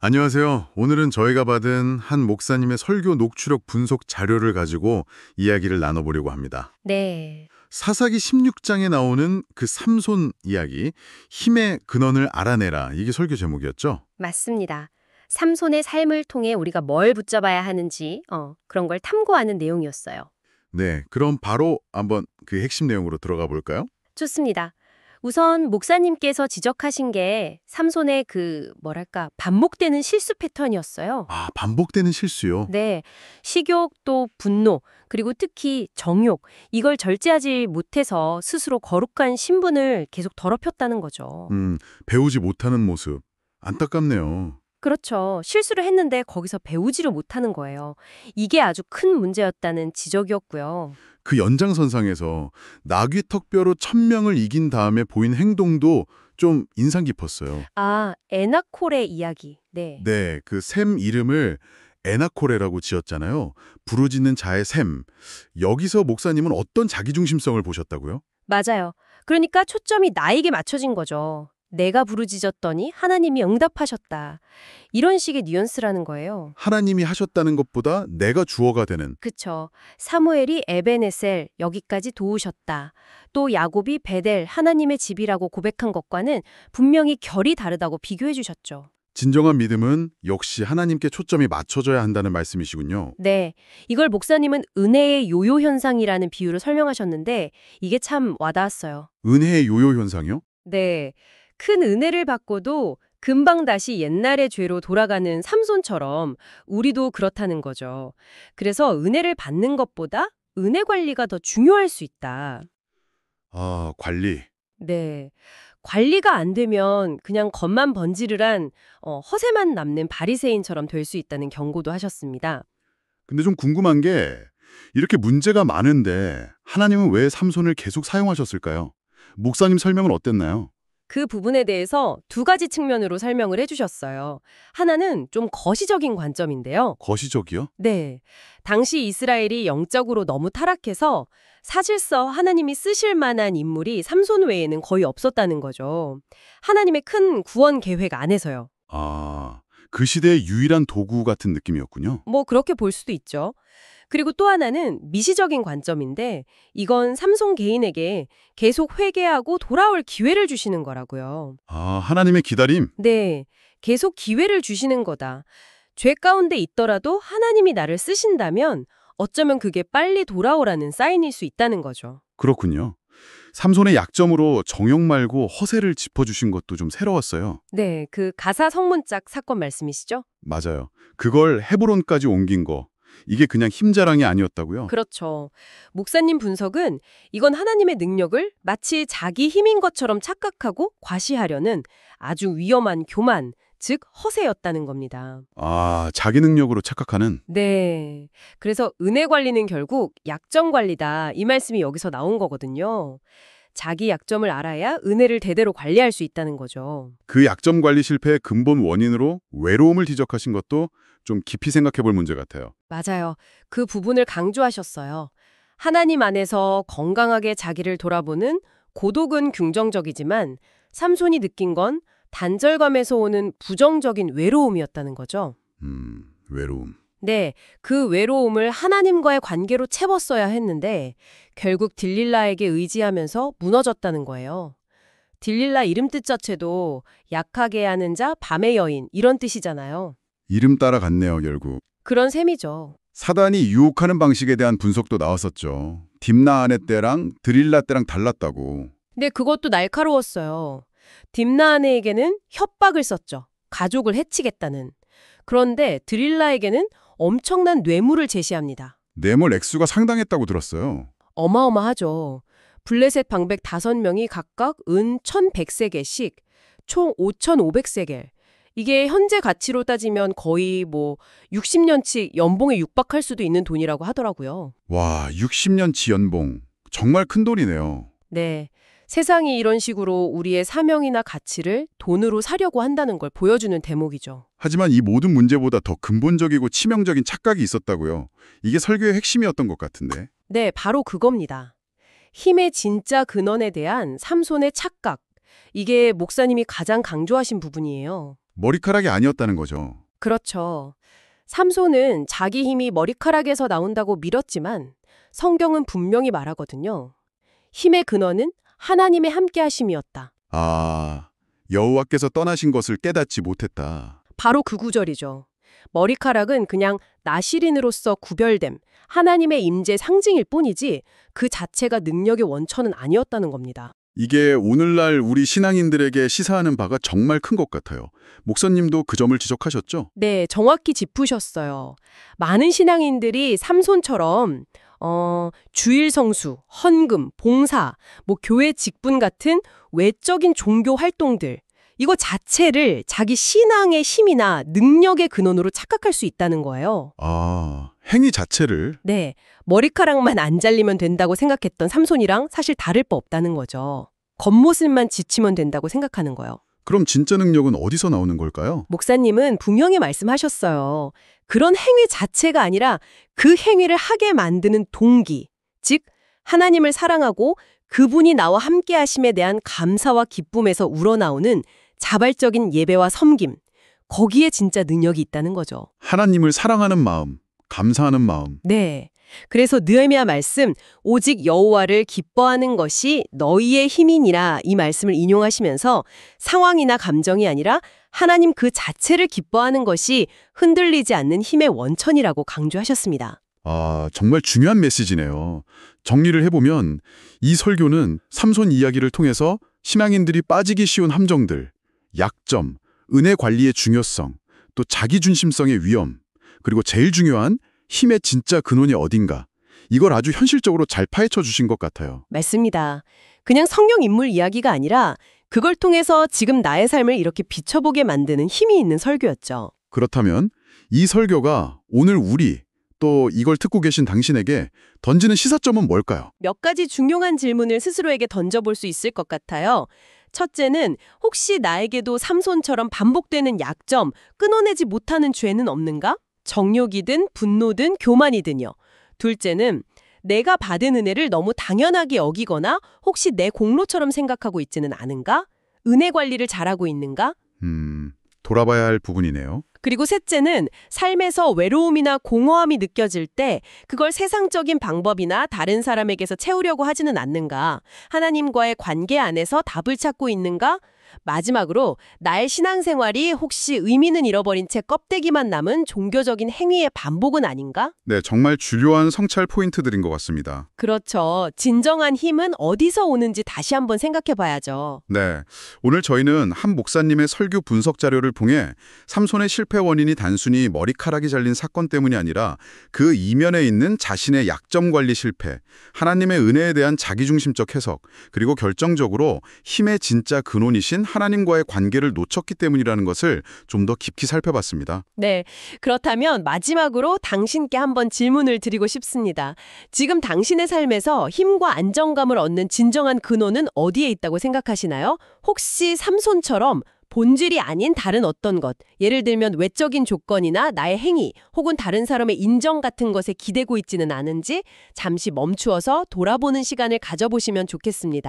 안녕하세요. 오늘은 저희가 받은 한 목사님의 설교 녹취록 분석 자료를 가지고 이야기를 나눠보려고 합니다. 네, 사사기 16장에 나오는 그 삼손 이야기, 힘의 근원을 알아내라. 이게 설교 제목이었죠? 맞습니다. 삼손의 삶을 통해 우리가 뭘 붙잡아야 하는지 그런 걸 탐구하는 내용이었어요. 네, 그럼 바로 한번 그 핵심 내용으로 들어가 볼까요? 좋습니다. 우선 목사님께서 지적하신 게 삼손의 반복되는 실수 패턴이었어요. 아, 반복되는 실수요. 네, 식욕 또 분노, 그리고 특히 정욕, 이걸 절제하지 못해서 스스로 거룩한 신분을 계속 더럽혔다는 거죠. 배우지 못하는 모습. 안타깝네요. 그렇죠. 실수를 했는데 거기서 배우지를 못하는 거예요. 이게 아주 큰 문제였다는 지적이었고요. 그 연장선상에서 나귀 턱뼈로 1000명을 이긴 다음에 보인 행동도 좀 인상 깊었어요. 아, 에나콜의 이야기. 네. 네, 그 샘 이름을 에나코레라고 지었잖아요. 부르짖는 자의 샘. 여기서 목사님은 어떤 자기중심성을 보셨다고요? 맞아요. 그러니까 초점이 나에게 맞춰진 거죠. 내가 부르짖었더니 하나님이 응답하셨다. 이런 식의 뉘앙스라는 거예요. 하나님이 하셨다는 것보다 내가 주어가 되는. 그쵸. 사무엘이 에베네셀 여기까지 도우셨다. 또 야곱이 베델 하나님의 집이라고 고백한 것과는 분명히 결이 다르다고 비교해 주셨죠. 진정한 믿음은 역시 하나님께 초점이 맞춰져야 한다는 말씀이시군요. 네, 이걸 목사님은 은혜의 요요 현상이라는 비유로 설명하셨는데 이게 참 와닿았어요. 은혜의 요요 현상이요? 네, 큰 은혜를 받고도 금방 다시 옛날의 죄로 돌아가는 삼손처럼 우리도 그렇다는 거죠. 그래서 은혜를 받는 것보다 은혜 관리가 더 중요할 수 있다. 아, 관리. 네, 관리가 안 되면 그냥 겉만 번지르란 허세만 남는 바리새인처럼 될 수 있다는 경고도 하셨습니다. 근데 좀 궁금한 게 이렇게 문제가 많은데 하나님은 왜 삼손을 계속 사용하셨을까요? 목사님 설명은 어땠나요? 그 부분에 대해서 두 가지 측면으로 설명을 해주셨어요. 하나는 좀 거시적인 관점인데요. 거시적이요? 네. 당시 이스라엘이 영적으로 너무 타락해서 사실서 하나님이 쓰실 만한 인물이 삼손 외에는 거의 없었다는 거죠. 하나님의 큰 구원 계획 안에서요. 아, 그 시대의 유일한 도구 같은 느낌이었군요. 뭐 그렇게 볼 수도 있죠. 그리고 또 하나는 미시적인 관점인데 이건 삼손 개인에게 계속 회개하고 돌아올 기회를 주시는 거라고요. 아, 하나님의 기다림? 네, 계속 기회를 주시는 거다. 죄 가운데 있더라도 하나님이 나를 쓰신다면 어쩌면 그게 빨리 돌아오라는 사인일 수 있다는 거죠. 그렇군요. 삼손의 약점으로 정욕 말고 허세를 짚어주신 것도 좀 새로웠어요. 네, 그 가사 성문짝 사건 말씀이시죠? 맞아요. 그걸 헤브론까지 옮긴 거. 이게 그냥 힘자랑이 아니었다고요? 그렇죠. 목사님 분석은 이건 하나님의 능력을 마치 자기 힘인 것처럼 착각하고 과시하려는 아주 위험한 교만, 즉 허세였다는 겁니다. 아, 자기 능력으로 착각하는? 네. 그래서 은혜 관리는 결국 약점 관리다. 이 말씀이 여기서 나온 거거든요. 자기 약점을 알아야 은혜를 대대로 관리할 수 있다는 거죠. 그 약점 관리 실패의 근본 원인으로 외로움을 지적하신 것도 좀 깊이 생각해 볼 문제 같아요. 맞아요. 그 부분을 강조하셨어요. 하나님 안에서 건강하게 자기를 돌아보는 고독은 긍정적이지만 삼손이 느낀 건 단절감에서 오는 부정적인 외로움이었다는 거죠. 외로움. 네, 그 외로움을 하나님과의 관계로 채웠어야 했는데 결국 딜릴라에게 의지하면서 무너졌다는 거예요. 딜릴라 이름 뜻 자체도 약하게 하는 자, 밤의 여인 이런 뜻이잖아요. 이름 따라갔네요, 결국. 그런 셈이죠. 사단이 유혹하는 방식에 대한 분석도 나왔었죠. 딥나 아내 때랑 드릴라 때랑 달랐다고. 근데 그것도 날카로웠어요. 딥나아네에게는 협박을 썼죠. 가족을 해치겠다는. 그런데 드릴라에게는 엄청난 뇌물을 제시합니다. 뇌물 액수가 상당했다고 들었어요. 어마어마하죠. 블레셋 방백 5명이 각각 은 1100세겔씩 총 5500세겔. 이게 현재 가치로 따지면 거의 60년치 연봉에 육박할 수도 있는 돈이라고 하더라고요. 와, 60년치 연봉. 정말 큰 돈이네요. 네. 세상이 이런 식으로 우리의 사명이나 가치를 돈으로 사려고 한다는 걸 보여주는 대목이죠. 하지만 이 모든 문제보다 더 근본적이고 치명적인 착각이 있었다고요. 이게 설교의 핵심이었던 것 같은데. 네, 바로 그겁니다. 힘의 진짜 근원에 대한 삼손의 착각. 이게 목사님이 가장 강조하신 부분이에요. 머리카락이 아니었다는 거죠. 그렇죠. 삼손은 자기 힘이 머리카락에서 나온다고 믿었지만 성경은 분명히 말하거든요. 힘의 근원은 하나님의 함께하심이었다. 아, 여호와께서 떠나신 것을 깨닫지 못했다. 바로 그 구절이죠. 머리카락은 그냥 나시린으로서 구별됨, 하나님의 임재 상징일 뿐이지 그 자체가 능력의 원천은 아니었다는 겁니다. 이게 오늘날 우리 신앙인들에게 시사하는 바가 정말 큰 것 같아요. 목사님도 그 점을 지적하셨죠? 네, 정확히 짚으셨어요. 많은 신앙인들이 삼손처럼 주일 성수, 헌금, 봉사, 교회 직분 같은 외적인 종교 활동들 이거 자체를 자기 신앙의 힘이나 능력의 근원으로 착각할 수 있다는 거예요. 아, 행위 자체를. 네, 머리카락만 안 잘리면 된다고 생각했던 삼손이랑 사실 다를 바 없다는 거죠. 겉모습만 지치면 된다고 생각하는 거예요. 그럼 진짜 능력은 어디서 나오는 걸까요? 목사님은 분명히 말씀하셨어요. 그런 행위 자체가 아니라 그 행위를 하게 만드는 동기, 즉 하나님을 사랑하고 그분이 나와 함께 하심에 대한 감사와 기쁨에서 우러나오는 자발적인 예배와 섬김, 거기에 진짜 능력이 있다는 거죠. 하나님을 사랑하는 마음, 감사하는 마음. 네. 그래서 느헤미야 말씀, 오직 여호와를 기뻐하는 것이 너희의 힘이니라 이 말씀을 인용하시면서 상황이나 감정이 아니라 하나님 그 자체를 기뻐하는 것이 흔들리지 않는 힘의 원천이라고 강조하셨습니다. 아, 정말 중요한 메시지네요. 정리를 해보면 이 설교는 삼손 이야기를 통해서 신앙인들이 빠지기 쉬운 함정들, 약점, 은혜 관리의 중요성, 또 자기중심성의 위험, 그리고 제일 중요한 힘의 진짜 근원이 어딘가, 이걸 아주 현실적으로 잘 파헤쳐 주신 것 같아요. 맞습니다. 그냥 성경 인물 이야기가 아니라 그걸 통해서 지금 나의 삶을 이렇게 비춰보게 만드는 힘이 있는 설교였죠. 그렇다면 이 설교가 오늘 우리, 또 이걸 듣고 계신 당신에게 던지는 시사점은 뭘까요? 몇 가지 중요한 질문을 스스로에게 던져볼 수 있을 것 같아요. 첫째는 혹시 나에게도 삼손처럼 반복되는 약점, 끊어내지 못하는 죄는 없는가? 정욕이든 분노든 교만이든요. 둘째는 내가 받은 은혜를 너무 당연하게 여기거나 혹시 내 공로처럼 생각하고 있지는 않은가? 은혜 관리를 잘하고 있는가? 돌아봐야 할 부분이네요. 그리고 셋째는 삶에서 외로움이나 공허함이 느껴질 때 그걸 세상적인 방법이나 다른 사람에게서 채우려고 하지는 않는가? 하나님과의 관계 안에서 답을 찾고 있는가? 마지막으로 나의 신앙생활이 혹시 의미는 잃어버린 채 껍데기만 남은 종교적인 행위의 반복은 아닌가? 네, 정말 중요한 성찰 포인트들인 것 같습니다. 그렇죠. 진정한 힘은 어디서 오는지 다시 한번 생각해 봐야죠. 네, 오늘 저희는 한 목사님의 설교 분석 자료를 통해 삼손의 실패 원인이 단순히 머리카락이 잘린 사건 때문이 아니라 그 이면에 있는 자신의 약점 관리 실패, 하나님의 은혜에 대한 자기중심적 해석, 그리고 결정적으로 힘의 진짜 근원이신 하나님과의 관계를 놓쳤기 때문이라는 것을 좀 더 깊이 살펴봤습니다. 네, 그렇다면 마지막으로 당신께 한번 질문을 드리고 싶습니다. 지금 당신의 삶에서 힘과 안정감을 얻는 진정한 근원은 어디에 있다고 생각하시나요? 혹시 삼손처럼 본질이 아닌 다른 어떤 것, 예를 들면 외적인 조건이나 나의 행위, 혹은 다른 사람의 인정 같은 것에 기대고 있지는 않은지 잠시 멈추어서 돌아보는 시간을 가져보시면 좋겠습니다.